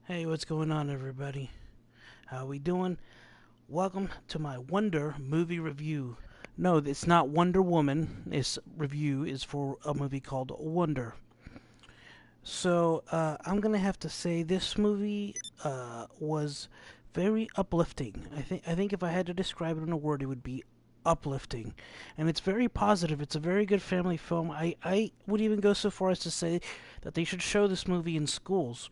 Hey, what's going on, everybody? How we doing? Welcome to my Wonder movie review. No, it's not Wonder Woman. This review is for a movie called Wonder. I'm gonna have to say this movie was very uplifting. I think if I had to describe it in a word, it would be uplifting, and it's very positive. It's a very good family film. I would even go so far as to say that they should show this movie in schools.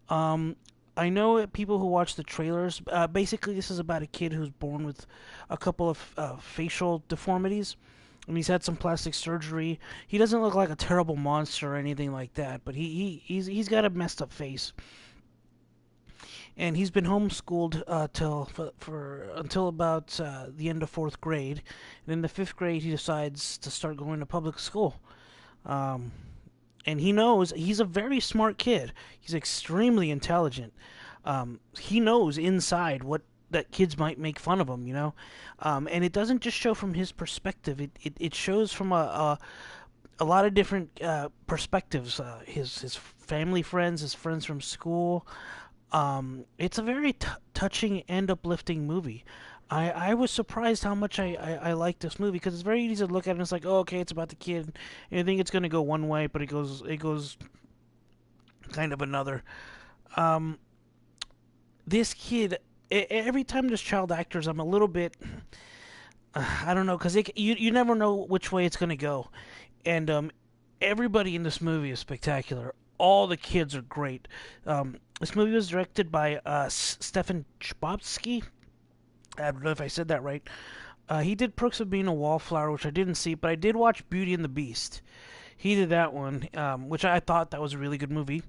Um, I know people who watch the trailers. Basically, this is about a kid who's born with a couple of facial deformities, and he's had some plastic surgery. He doesn't look like a terrible monster or anything like that, but he's got a messed up face, and he's been homeschooled till for until about the end of fourth grade. And in the fifth grade, he decides to start going to public school. Um, and he knows he's a very smart kid. He's extremely intelligent. He knows inside what that kids might make fun of him, and it doesn't just show from his perspective. It shows from a lot of different perspectives. His family friends, his friends from school. It's a very touching and uplifting movie. I was surprised how much I like this movie because it's very easy to look at it and it's like, oh, okay, it's about the kid, and you think it's gonna go one way, but it goes kind of another. Um, this kid, every time there's child actors, I'm a little bit, I don't know, because you never know which way it's gonna go, and everybody in this movie is spectacular. All the kids are great. This movie was directed by Stefan Chbosky. I don't know if I said that right. He did Perks of Being a Wallflower, which I didn't see, but I did watch Beauty and the Beast. He did that one, which I thought that was a really good movie.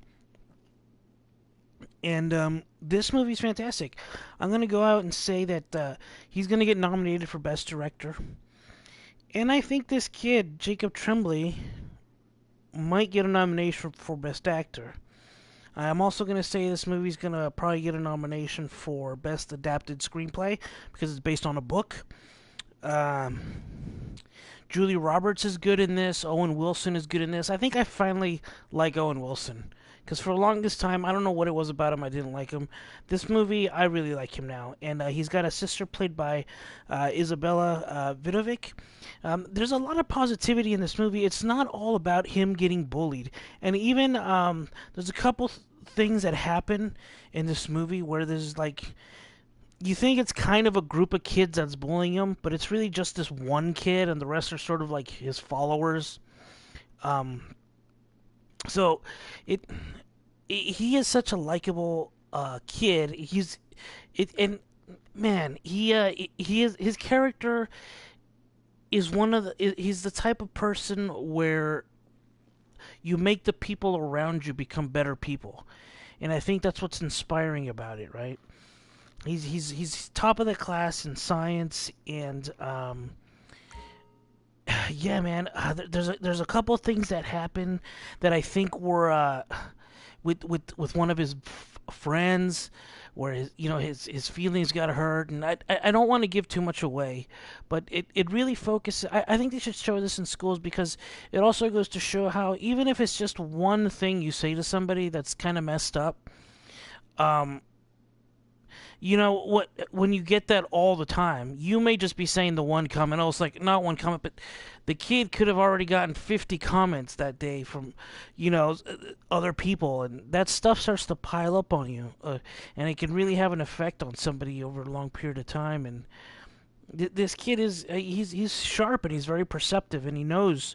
And this movie's fantastic. I'm going to go out and say that he's going to get nominated for Best Director. And I think this kid, Jacob Tremblay, might get a nomination for Best Actor. I'm also going to say this movie's going to probably get a nomination for Best Adapted Screenplay because it's based on a book. Um, Julia Roberts is good in this. Owen Wilson is good in this. I think I finally like Owen Wilson because for the longest time I don't know what it was about him I didn't like him. This movie I really like him now, and he's got a sister played by Isabella Vidovic. There's a lot of positivity in this movie. It's not all about him getting bullied, and even there's a couple things that happen in this movie where there's like you think it's kind of a group of kids that's bullying him, but it's really just this one kid, and the rest are sort of like his followers. Um, so he is such a likable kid. And man, he is his character is one of he's the type of person where you make the people around you become better people, and I think that's what's inspiring about it, right? He's top of the class in science, and yeah, man. There's a couple of things that happen that I think were with one of his friends, where his feelings got hurt, and I don't want to give too much away, but it really focuses. I think they should show this in schools because it also goes to show how even if it's just one thing you say to somebody that's kind of messed up, um, you know what, when you get that all the time, you may just be saying the one comment. Oh, it's like not one comment, but the kid could have already gotten 50 comments that day from other people, and that stuff starts to pile up on you, and it can really have an effect on somebody over a long period of time. And this kid is he's sharp, and he's very perceptive, and he knows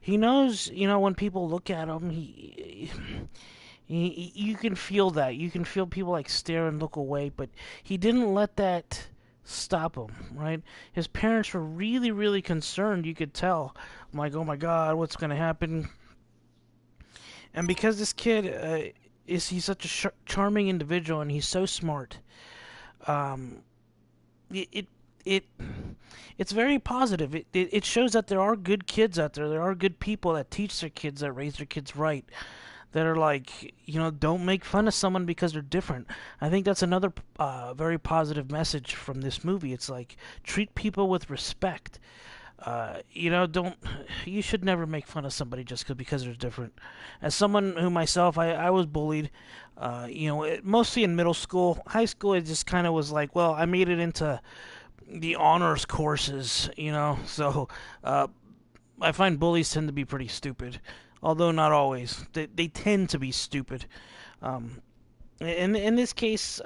when people look at him, you can feel that. You can feel people like stare and look away, but he didn't let that stop him, right? His parents were really, really concerned. You could tell. I'm like, oh my God, what's going to happen? And because this kid he's such a charming individual and he's so smart, um, it, it it it's very positive. It shows that there are good kids out there. There are good people that teach their kids, that raise their kids right, that are like, don't make fun of someone because they're different. I think that's another very positive message from this movie. It's like treat people with respect. Don't you should never make fun of somebody just because they're different. As someone who myself, I was bullied Mostly in middle school. High school, it just kind of was like, well, I made it into the honors courses, So uh, I find bullies tend to be pretty stupid, although not always. They tend to be stupid. Um, in this case,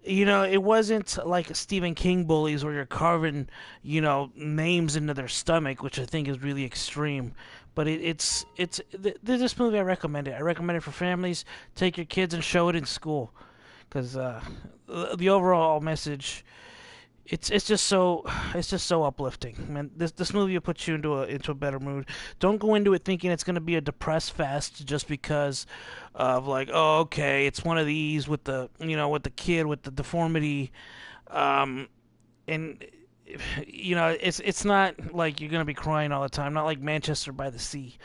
it wasn't like Stephen King bullies where you're carving, names into their stomach, which I think is really extreme. But this movie. I recommend it. I recommend it for families. Take your kids and show it in school, because the overall message, it's just so uplifting, man. This movie will put you into a better mood. Don't go into it thinking it's gonna be a depressed fest just because of, like, oh, okay, it's one of these with the kid with the deformity, um and it's not like you're gonna be crying all the time. Not like Manchester by the Sea,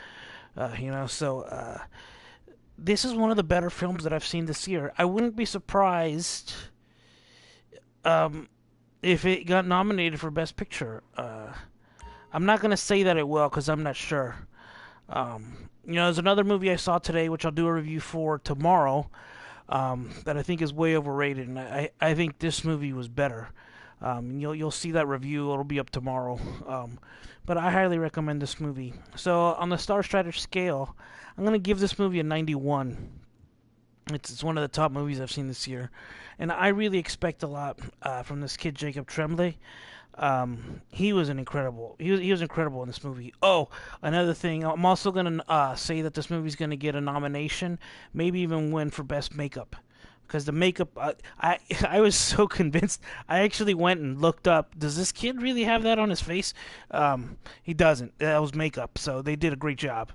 So this is one of the better films that I've seen this year. I wouldn't be surprised. Um, if it got nominated for Best Picture. I'm not gonna say that it will because I'm not sure. There's another movie I saw today, which I'll do a review for tomorrow, that I think is way overrated, and I think this movie was better. You'll see that review. It'll be up tomorrow. But I highly recommend this movie. So on the Star Strider scale, I'm gonna give this movie a 91. It's one of the top movies I've seen this year, and I really expect a lot from this kid Jacob Tremblay. He was he was incredible in this movie. Oh, another thing, I'm also gonna say that this movie's gonna get a nomination, maybe even win for best makeup, because the makeup, I was so convinced. I actually went and looked up. Does this kid really have that on his face? He doesn't. That was makeup, so they did a great job.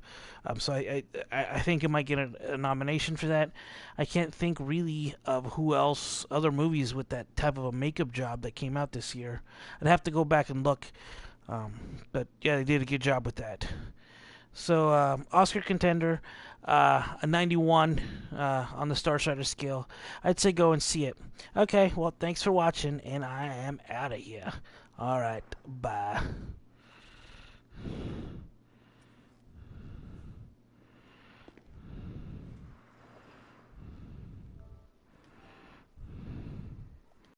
So I think it might get a nomination for that. I can't think really of who else, other movies with that type of a makeup job that came out this year. I'd have to go back and look. But yeah, they did a good job with that. So Oscar contender, a 91 on the Star Strider scale. I'd say go and see it. Okay, well, thanks for watching, and I am out of here. All right, bye.